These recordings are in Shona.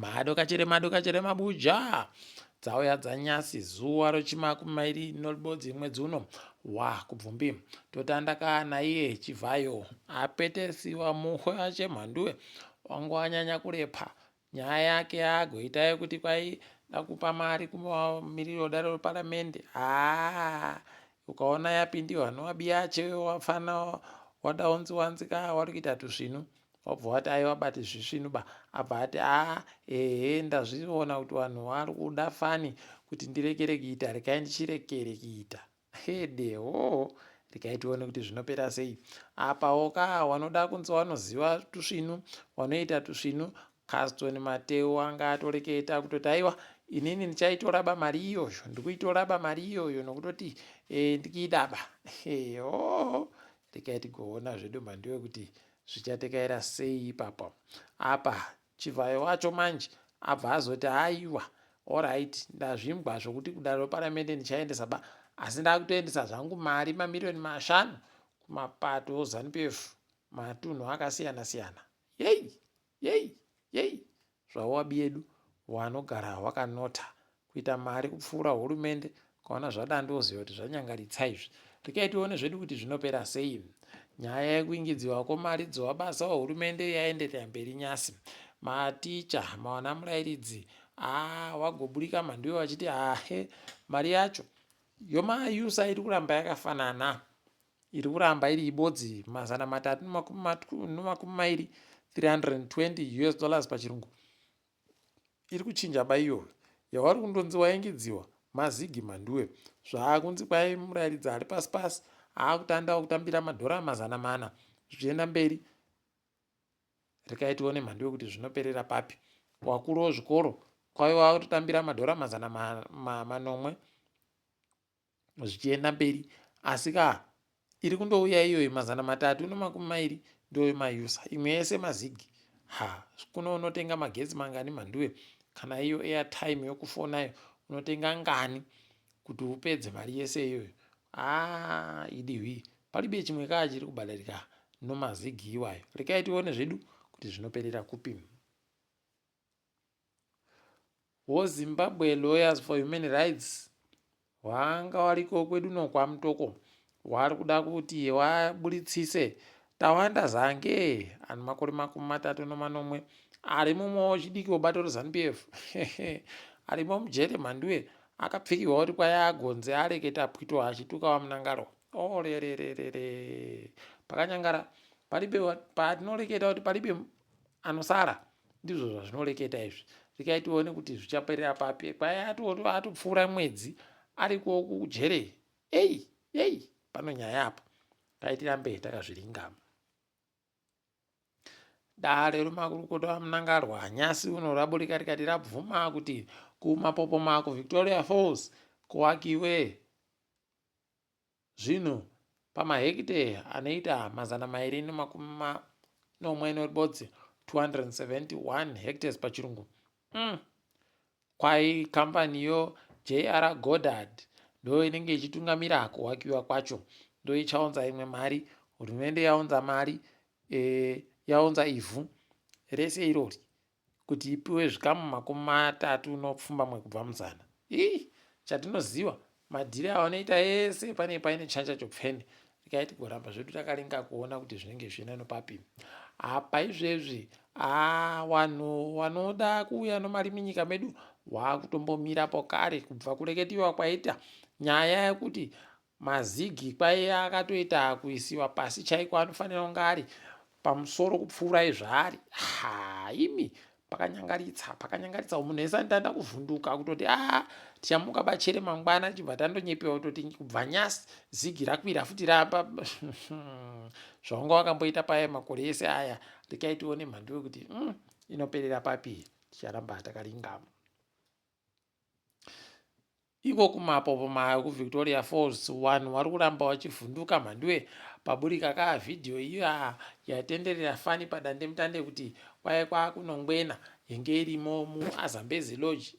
Mado kachere mabuja dzauya dzanyasi zuva rochimakumi noribodzi mwedzi uno Kubvumbi totandaka naiye Chivayo apetesiwa muhwe yache Mhanduwe wangu anyanya kurepa nyaya yake yagoita yekuti kwai dakupa mari kumiriro dare reparamende ukaona yapindiwa nowabi yache wafana wadaunziwanzika wari kuita tuzvinu wabva wati aiwabati zvisvinu abva ati ndazviona kuti vanhu vari kuda fani kuti ndirekere kuita rekai ndichirekere kuita deho rekai tione kuti zvinopera sei apawoka wanoda kunzi wanoziva tusvinu wanoita tusvinu Castoni Mateo anga atoreketa kutoti aiwa inini ndichaitoraba mari iyoyo ndikuitoraba mari iyoyo nokutoti ndikiidaba rekai tigoona zvedu Mhanduwe kuti zvichatekaira sei ipapo apa Chivayo wacho manje abva azoti aiwa alright ndazvingwa zvokuti kudare reparamende ndichaendesa asi ndakutoendesa zvangu mari mamiliyoni 5 kumapato oZANU-PF matunhu akasiyana siyana yei zvawabi yedu wanogara wakanota kuita mari kupfuura hurumende kaona zvadandoziva kuti zvanyangaritsa izvi rekai tione zvedu kuti zvinopera sei nyaya yekuingidziwa kwemari dzowabasa wehurumende yaenderera mberi nyasi maticha mawana murairidzi wagoburika Mhanduwe wachiti mari yacho yomayusa iri kuramba yakafanana iri kuramba iri ibodzi $320 $320 pachirungu iri kuchinja iyoyo yavari kundonzi waingidziwa mazigi Mhanduwe zvaakunzi kwai murairidzi ari pasi pasi akutandawo kutambira $400 zvichienda mberi rekai tione Mhanduwe kuti zvinoperera papi wakuru wezvikoro kwaiva kutotambira $900 zvichienda mberi asi iri kundouya iyoyo $320 ndoyo mayusa imwe yese mazigi kuno unotenga magetsi mangani Mhanduwe kana iyo airtime yokufonayo unotenga ngani kuti upedze mari yese iyoyo idihwi palibe chimwe chiri kubhadharika nomazigi iwayo rekai tione zvedu kuti zvinoperera kupi Zimbabwe Lawyers for Human Rights wanga wariko kwedu nokwamutoko wari kuda kuti waburitsise tawanda zange ani makore 30 ari mumwe chidiki webato reZANU-PF arimo mujere Mhanduwe akapfikiwa kuti kwai agonze areketa pwito achitukawa munangaro pakanyangara palibe patinoreketa kuti palibe anosara ndizvo zvazvinoreketa izvi rekai tione kuti zvichaperera papi kwai atopfuura mwedzi ariko kujere pano nyaya apa taitirambe takazviringama dare remakurukota vamunangarwa nyasi uno raburika rikati rabvuma kuti kumapopoma kuVictoria Falls kuwakiwe zvinhu pamahekite anoita 240 noribodzi 271 hectares pachirungu kwai kambaniyo JR Goddard ndo inenge ichitungamira kuwakiwa kwacho ndo ichaunza imwe mari hurumende yaunza mari yaunza ivhu rese irori kuti ipiwe zvikamu 30 kubva muzana chatinoziva madhiri anoita ese paine chanja chopfene rekai tigoramba zvedu takaringa kuona kuti zvinenge zvina nopapi apa izvezvi vanhu vanoda kuuya nomari munyika medu wakutombomirapo kare kubva kureketiwa kwaita nyaya yekuti mazigi kwai akatoita kuisiwa pasi chaiko anofanira kunge ari pamusoro kupfuura izvaari imi pakanyangaritsa munhu ese anotanda kuvhunduka kutoti tichamuka bachere mangwana tichibva tandonyepewa kutoti kubva nyasi zigi rakwira futi rapa zvawanga wakamboita paya makore ese aya rekai tione Mhanduwe kuti inoperera papi ticharamba takaringama iko kumapopoma kuVictoria Falls vanhu vari kuramba vachivhunduka Mhanduwe paburika vhidhiyo iyo yatenderera fani padandemutande kuti kwai kwakunongwena yenge irimo muAzambezi Lodge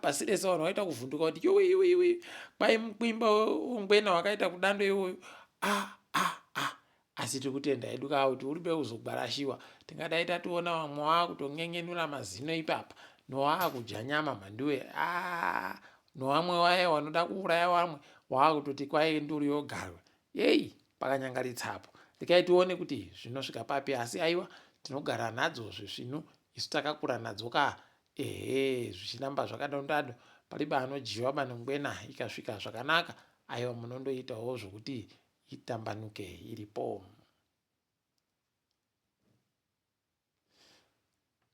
pasi rese vanhu vaita kuvhunduka kuti iwe kwai mukwimba wongwena wakaita kudando iwoyo asi tiri kutenda hedu kaa kuti uri bekuzogwarashiwa. Tingadai tationa vamwe vaakutong'en'enura mazino ipapa nowaakudya nyama Mhanduwe, novamwe waye wanoda kuuraya vamwe waakutoti kwai nduri yogarwa. Yei, pakanyangaritsapo. Regai tione kuti zvinosvika papi, asi aiwa tinogara nadzo zvezvino isu takakura nadzo ka zvichinamba zvakadondado palibe anodyiwa banongwena ikasvika zvakanaka, aiwa munondoitawo zvokuti itambanuke iripo.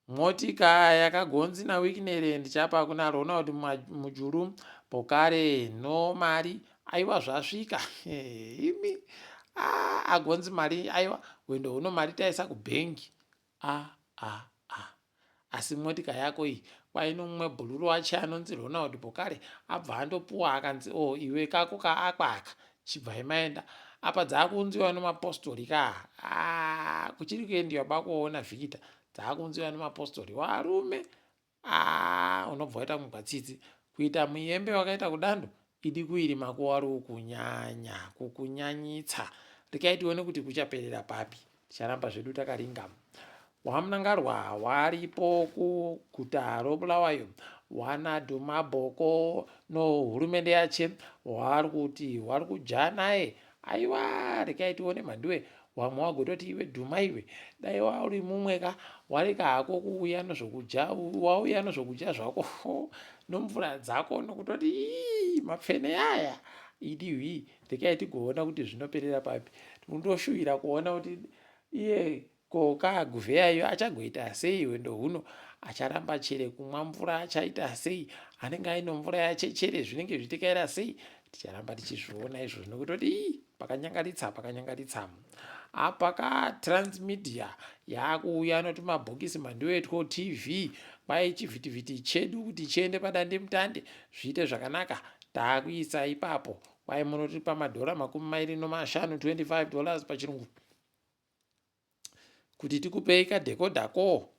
Motika yakagonzi naWicknell ndichapa kuna Ronald mujuru pokare no mari aiwa zvasvika imi agonzi mari aiwa wendo uno mari taisa kubhengi asi motika yako iyi kwaino mumwe bhururu wacho anonzi Ronald pokare abva andopuwa akanzi iwe kako kaakwaka chibvai maenda apa dzaakunziwa nemapostori ka kuchiri kuendiwa bakuona vhikita dzaakunziwa nemapostori warume unobva waita mugwatsitsi kuita muembe wakaita kudando idi kuirima kuwari kunyanya kukunyanyitsa. Regai tione kuti kuchaperera papi, ticharamba zvedu takaringama. Wamunangarwa waripo kuguta roBulawayo wanadhu mabhoko nohurumende yache wari kuti wari kudya naye. Aiwa, regai tione Mhanduwe wamwe wagototi iwe dhuma iwe dai wauri mumweka warika hako kuuya nozvokudya, wauya nozvokudya zvako nomvura dzako nokutoti mapfene aya idihwi. Regai tigoona kuti zvinoperera papi. Tindoshuvira kuona kuti iye koka Guvheyayo achagoita sei wendo huno, acharamba chere kumwa mvura achaita sei, anenge aino mvura yachechere zvinenge zvitikaira sei. Ticharamba tichizviona izvo nokutoti pakanyangaritsa. Apa kaTransmedia yakuuya noti mabhokisi Mhanduwe TV kwai chivhitivhiti chedu kuti chiende padande mutande zviite zvakanaka taakuisa ipapo kwai munotipa $25 $25 pachirungu kuti tikupei kadhekodhako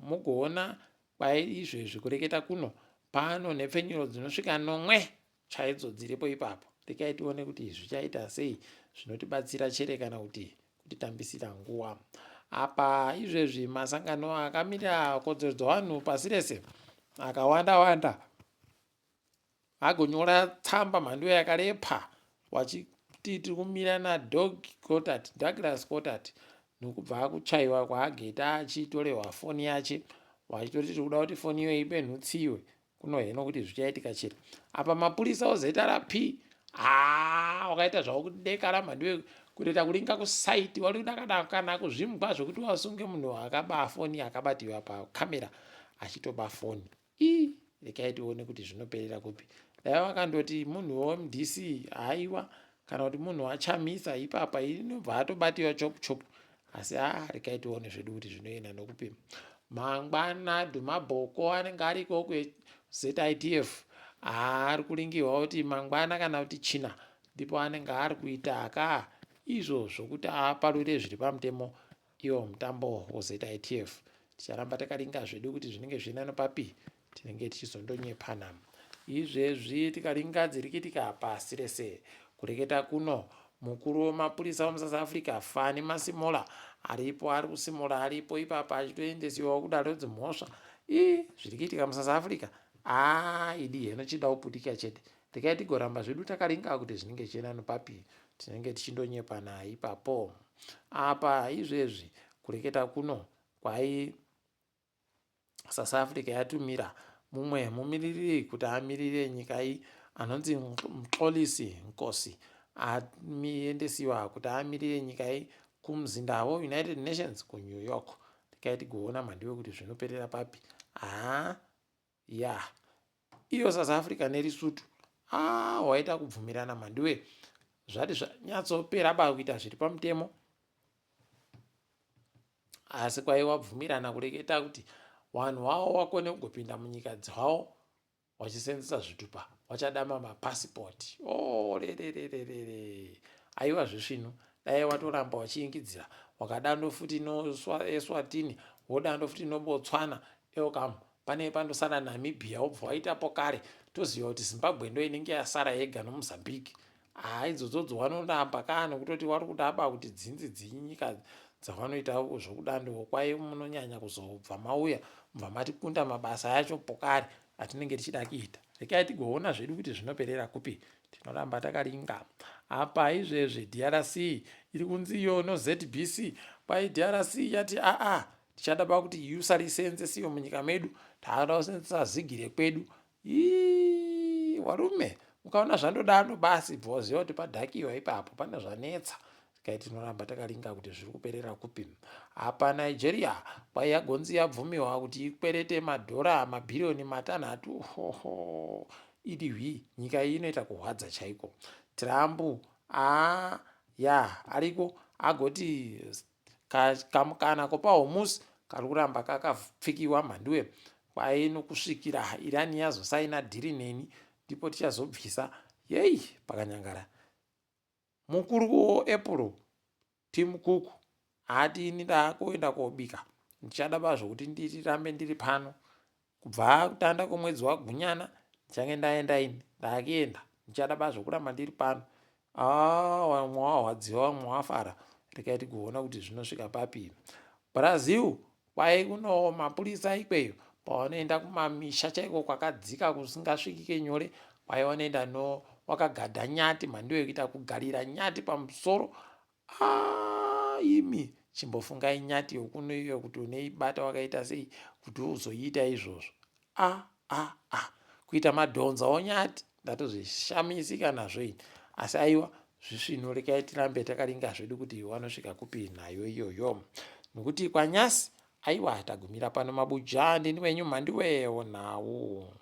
mugoona kwai izvezvi kureketa kuno pano nepfenyuro dzinosvika 9 chaidzo dziripo ipapo. Regai tione kuti zvichaita sei, zvinotibatsira chere kana kuti kutitambisira nguva. Apa izvezvi masangano akamirira kodzero dzevanhu pasi rese akawanda agonyora tsamba Mhanduwe yakarepa wachiti tiri kumira Douglas Coltart nokubva akuchaiwa kwaageta achitorehwa foni yache wachitoti tikuda kuti foni iyo ipenhutsiwe kuno heno kuti zvichaitika chere. Apa mapurisa ozeta rapi wakaita zvavo kudekara Mhanduwe kutoita kuringa kusaiti wari kuda kana kuzvimbwa zvokuti wasunge munhu akaba foni akabatiwa pakamera achitoba foni. Regai tione kuti zvinoperera kupi. Dai wakandoti munhu weMDC aiwa kana kuti munhu achamisa ipapa inobva atobatiwa chopu asi regai tione zvedu kuti zvinoenda nokupi. Mangwana dhumabhoko anenge ariko kuZITF ari kuringirwa kuti mangwana kana kuti china ndipo anenge ari kuita izvo zvokuti aparure zviri pamutemo iwo mutambo weZITF. Ticharamba takaringa zvedu kuti zvinenge zviina nopapi, tinenge tichizondonyepana. Izvezvi tikaringa dzirikitika pasi rese kureketa kuno mukuru wemapurisa wemuSouth Africa Fani Masimola aripo ari kusimura aripo ipapa achitoendesiwa kudaro dzimhosva zviri kuitika muSouth Africa idi heno chida kuputika chete. Regai tigoramba zvedu takaringa kuti zvinenge zvichienda nopapi, tinenge tichindonyepana ipapo. Apa izvezvi kureketa kuno kwai South Africa yatumira mumwe mumiriri kuti amirire nyika iyi anonzi Mxolisi Nkosi amiendesiwa kuti amirire nyika iyi kumzindawo United Nations kuNew York. Regai tigoona Mhanduwe kuti zvinoperera papi. Iyo South Africa neResotho waita kubvumirana Mhanduwe zvati zvanyatsopera kuita zviri pamutemo, asi kwai wabvumirana kureketa kuti vanhu vavo wakone kugopinda munyika dzavo wachisenzesa zvitupa wachadama mapasipoti. Aiwa zvisvino dai watoramba wachiingidzira wakadando futi noEswatini wodando futi noBotswana pane pandosara Namibia wobva waitapo kare toziva kuti Zimbabwe ndo inenge yasara yega noMozambique. idzodzo vanoramba kana kutoti vari kudaba kuti dzinzi dzinyika dzavanoita zvokudando kwai munonyanya kuzobva mauya mubva matikunda mabasa yacho pokari atinenge tichida kuita. Rekai tigoona zvedu kuti zvinoperera kupi. Tinoramba takaringa apa izvezve DRC iri kunziyo noZBC kwai DRC yati tichada kuti usariseenzesiyo munyika medu, taada kusenzesa zigire kwedu. Warume ukaona zvandodano basi bvoziva kuti padhakiwa ipapo pane zvanetsa. Kai tinoramba takaringa kuti zviri kuperera kupi. Apa Nigeria kwai yagonzi yabvumiwa kuti ikwerete madhora mabhirioni 6. Idihwi nyika iyi inoita kuhwadza chaiko. Trump ariko agoti kamukana kopahumusi kari kuramba kakapfikiwa Mhanduwe kwai nokusvikira Irani yazosaina dhiri neni ndipo tichazobvisa pakanyangara. Mukuru weApple Tim Cook ati ini ndakuenda kobika, ndichada bazvo kuti ndirambe ndiri pano kubva kutanda kwemwedzi waGunyana ndichange ndaenda ini ndakienda ndichada bazvo kuramba ndiri pano. Mwawadziwa mwafara. Rekai tigoona kuti zvinosvika papi. Brazil kwai kuno mapurisa ikweyo pavanoenda kumamisha chaiko kwakadzika kusingasvikike nyore kwai vanoenda wakagadha nyati Mhanduwe kuita kugarira nyati pamusoro. Imi chimbofungai nyati yokuno iyo kuti uneibata wakaita sei kuti uzoita izvozvo. Kuita madhonza onyati ndatozvishamisika nazvo ini. Asi aiwa zvisvino rekai tirambe takaringa zvedu kuti vanosvika kupi nayo iyoyo. Nokuti kwanyasi aiwa tagumira pano mabuja. Ndini wenyu Mhanduwe Wenhau.